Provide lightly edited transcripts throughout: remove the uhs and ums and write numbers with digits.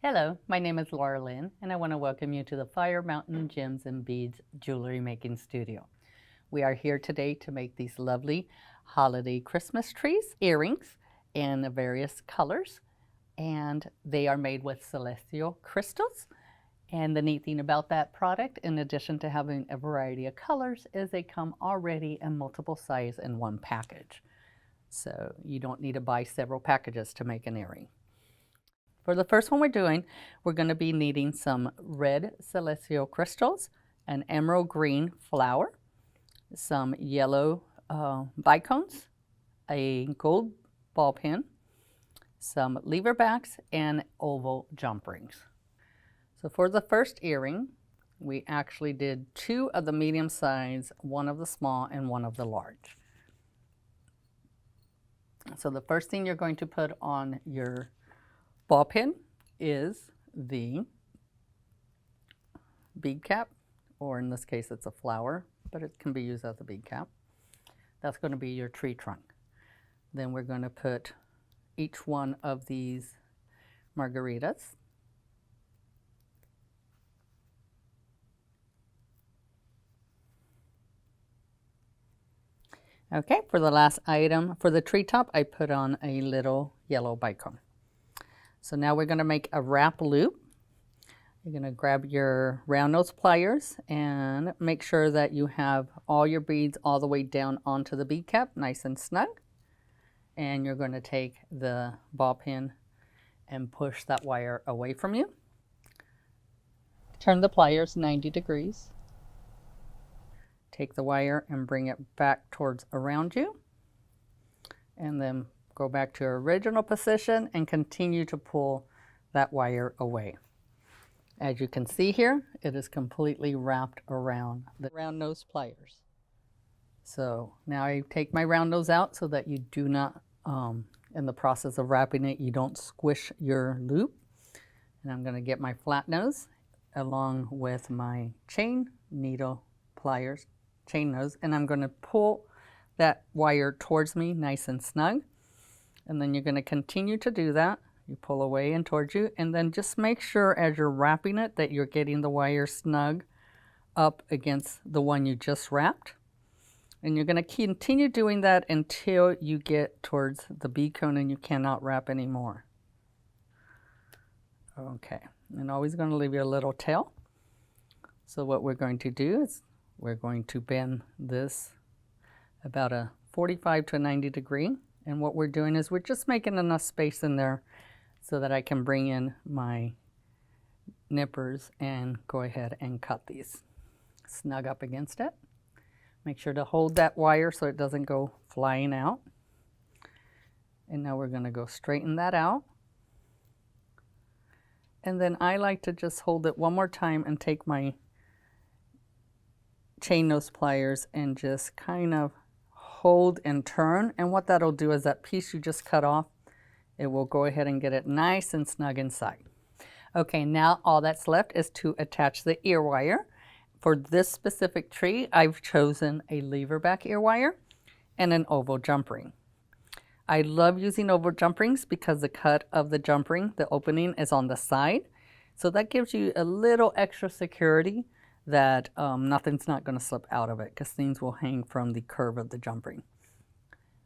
Hello, my name is Laura Lynn, and I want to welcome you to the Fire Mountain Gems and Beads Jewelry Making Studio. We are here today to make these lovely holiday Christmas trees, earrings in various colors, and they are made with celestial crystals. And the neat thing about that product, in addition to having a variety of colors, is they come already in multiple size in one package. So you don't need to buy several packages to make an earring. For the first one we're going to be needing some red celestial crystals, an emerald green flower, some yellow bicones, a gold ball pin, some lever backs, and oval jump rings. So for the first earring, we actually did 2 of the medium size, 1 of the small, and 1 of the large. So the first thing you're going to put on your ball pin is the bead cap, or in this case it's a flower, but it can be used as a bead cap. That's going to be your tree trunk. Then we're going to put each one of these margaritas. Okay, for the last item, for the treetop, I put on a little yellow bicone. So now we're going to make a wrap loop. You're going to grab your round nose pliers and make sure that you have all your beads all the way down onto the bead cap, nice and snug. And you're going to take the ball pin and push that wire away from you. Turn the pliers 90 degrees. Take the wire and bring it back towards around you. And then go back to your original position and continue to pull that wire away. As you can see here, it is completely wrapped around the round nose pliers. So now I take my round nose out so that you do not, in the process of wrapping it, you don't squish your loop. And I'm going to get my flat nose along with my chain needle pliers, chain nose, and I'm going to pull that wire towards me nice and snug. And then you're going to continue to do that. You pull away and towards you, and then just make sure as you're wrapping it that you're getting the wire snug up against the one you just wrapped. And you're going to continue doing that until you get towards the bead cone and you cannot wrap anymore. Okay, and always going to leave you a little tail. So what we're going to do is we're going to bend this about a 45 to 90 degree. And what we're doing is we're just making enough space in there so that I can bring in my nippers and go ahead and cut these. Snug up against it. Make sure to hold that wire so it doesn't go flying out. And now we're going to go straighten that out. And then I like to just hold it one more time and take my chain nose pliers and just kind of hold and turn, and what that'll do is that piece you just cut off, it will go ahead and get it nice and snug inside. Okay, now all that's left is to attach the ear wire. For this specific tree, I've chosen a lever back ear wire and an oval jump ring. I love using oval jump rings because the cut of the jump ring, the opening is on the side, so that gives you a little extra security that nothing's not going to slip out of it, because things will hang from the curve of the jump ring.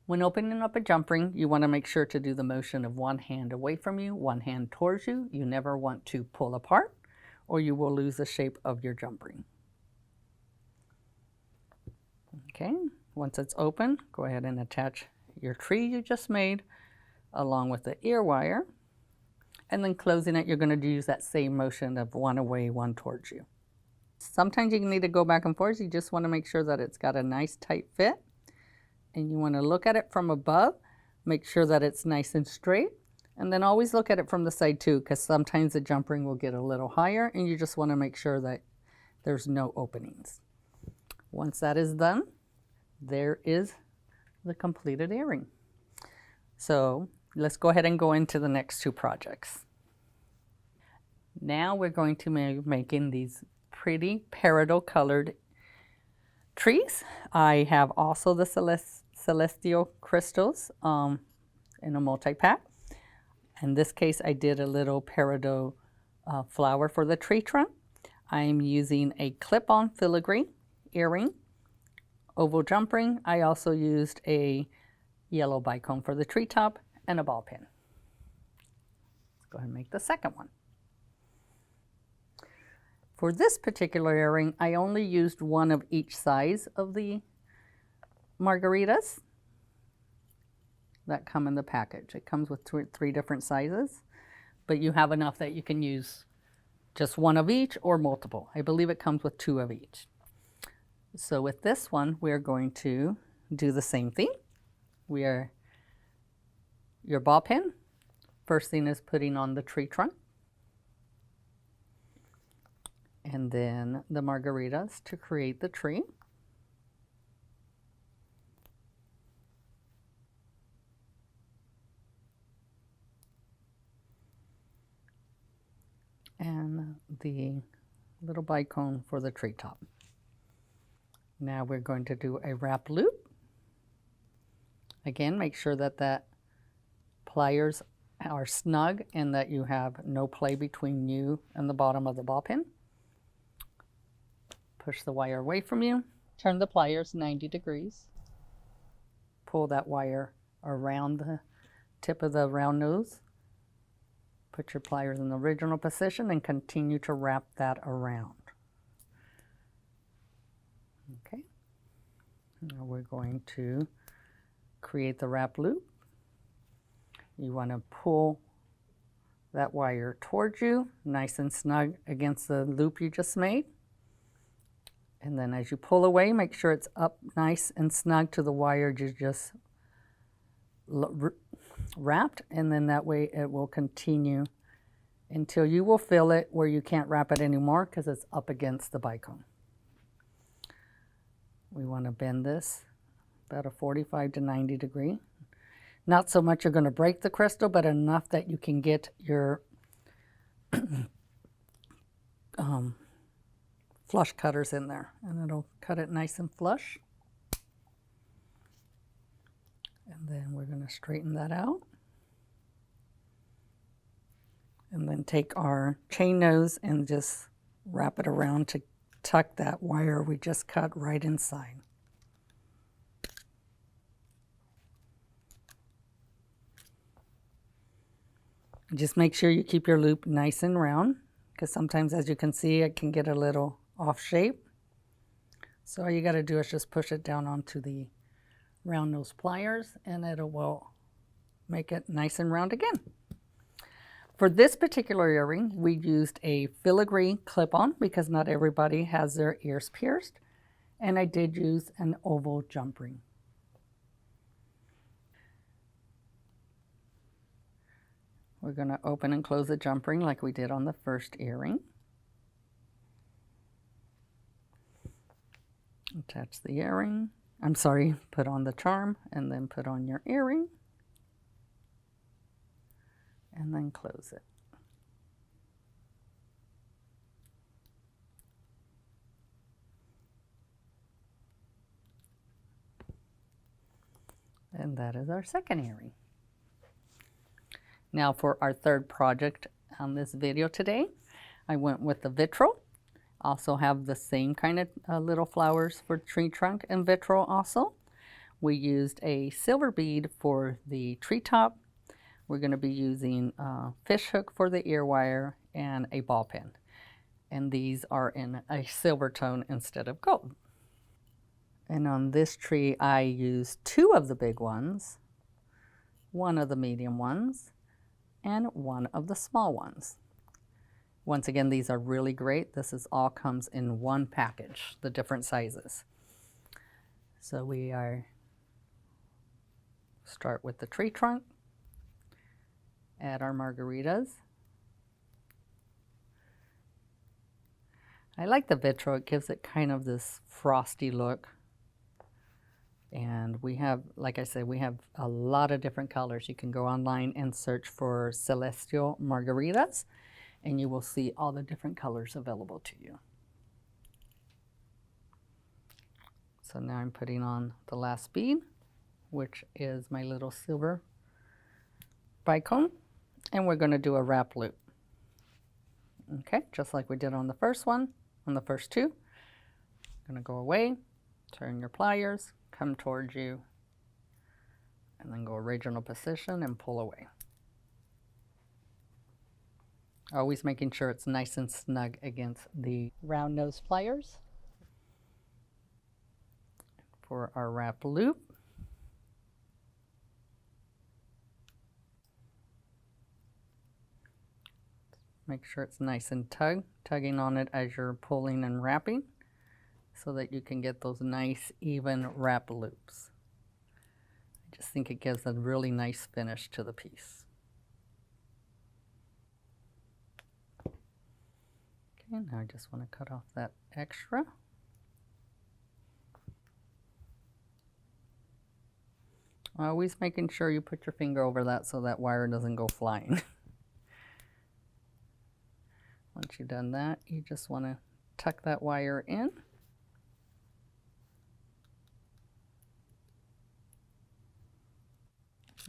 When opening up a jump ring, you want to make sure to do the motion of one hand away from you, one hand towards you. You never want to pull apart or you will lose the shape of your jump ring. Okay, once it's open, go ahead and attach your tree you just made along with the ear wire. And then closing it, you're going to use that same motion of one away, one towards you. Sometimes you need to go back and forth. You just want to make sure that it's got a nice tight fit. And you want to look at it from above, make sure that it's nice and straight. And then always look at it from the side too, because sometimes the jump ring will get a little higher and you just want to make sure that there's no openings. Once that is done, there is the completed earring. So let's go ahead and go into the next 2 projects. Now we're going to be making these pretty peridot colored trees. I have also the Celestial crystals in a multi-pack. In this case, I did a little peridot flower for the tree trunk. I'm using a clip-on filigree earring, oval jump ring. I also used a yellow bicone for the treetop and a ball pin. Let's go ahead and make the second one. For this particular earring, I only used one of each size of the margaritas that come in the package. It comes with three different sizes, but you have enough that you can use just one of each or multiple. I believe it comes with 2 of each. So with this one, we're going to do the same thing. Your ball pin, first thing is putting on the tree trunk, and then the margaritas to create the tree. And the little bicone for the treetop. Now we're going to do a wrap loop. Again, make sure that pliers are snug and that you have no play between you and the bottom of the ball pin. Push the wire away from you. Turn the pliers 90 degrees. Pull that wire around the tip of the round nose. Put your pliers in the original position and continue to wrap that around. Okay. Now we're going to create the wrap loop. You want to pull that wire towards you, nice and snug against the loop you just made. And then as you pull away, make sure it's up nice and snug to the wire you just wrapped, and then that way it will continue until you will feel it where you can't wrap it anymore because it's up against the bicone. We want to bend this about a 45 to 90 degree. Not so much you're going to break the crystal, but enough that you can get your flush cutters in there, and it'll cut it nice and flush. And then we're going to straighten that out. And then take our chain nose and just wrap it around to tuck that wire we just cut right inside. Just make sure you keep your loop nice and round, because sometimes, as you can see, it can get a little off shape. So all you got to do is just push it down onto the round nose pliers, and it will make it nice and round again. For this particular earring, we used a filigree clip-on because not everybody has their ears pierced, and I did use an oval jump ring. We're going to open and close the jump ring like we did on the first earring. Attach the earring. Put on the charm and then put on your earring. And then close it. And that is our second earring. Now for our third project on this video today, I went with the vitrol. Also have the same kind of little flowers for tree trunk and vitrol also. We used a silver bead for the treetop. We're going to be using a fish hook for the ear wire and a ball pin. And these are in a silver tone instead of gold. And on this tree, I used 2 of the big ones, 1 of the medium ones, and 1 of the small ones. Once again, these are really great. This is all comes in one package, the different sizes. So we start with the tree trunk. Add our margaritas. I like the vitrol. It gives it kind of this frosty look. And we have, like I said, we have a lot of different colors. You can go online and search for Celestial margaritas, and you will see all the different colors available to you. So now I'm putting on the last bead. which is my little silver bicone, and we're going to do a wrap loop. Okay, just like we did on the first one, on the first two. Going to go away, turn your pliers, come towards you, and then go original position and pull away. Always making sure it's nice and snug against the round nose pliers. For our wrap loop, make sure it's nice and tugging on it as you're pulling and wrapping so that you can get those nice even wrap loops. I just think it gives a really nice finish to the piece. Okay, now I just want to cut off that extra. Always making sure you put your finger over that so that wire doesn't go flying. Once you've done that, you just want to tuck that wire in.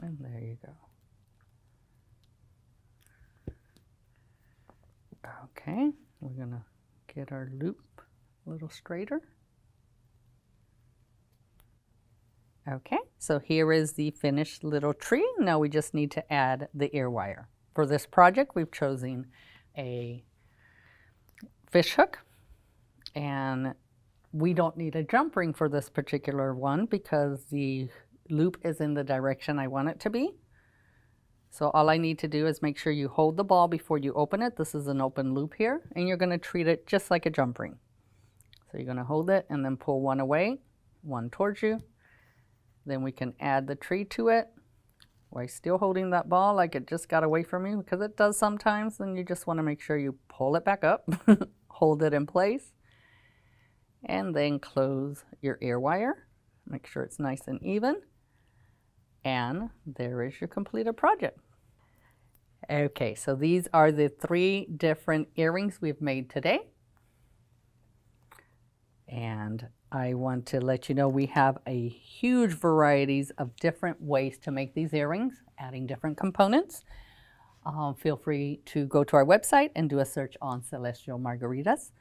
And there you go. Okay, we're going to get our loop a little straighter. Okay, so here is the finished little tree. Now we just need to add the ear wire. For this project, we've chosen a fish hook, and we don't need a jump ring for this particular one because the loop is in the direction I want it to be. So all I need to do is make sure you hold the ball before you open it. This is an open loop here, and you're going to treat it just like a jump ring. So you're going to hold it and then pull one away, one towards you. Then we can add the tree to it while still holding that ball like it just got away from you, because it does sometimes. And you just want to make sure you pull it back up, hold it in place, and then close your ear wire. Make sure it's nice and even. And there is your completed project. Okay, so these are the 3 different earrings we've made today. And I want to let you know we have a huge varieties of different ways to make these earrings, adding different components. Feel free to go to our website and do a search on Celestial Margaritas.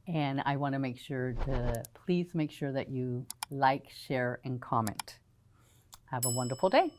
And I want to make sure to please make sure that you like, share, and comment. Have a wonderful day.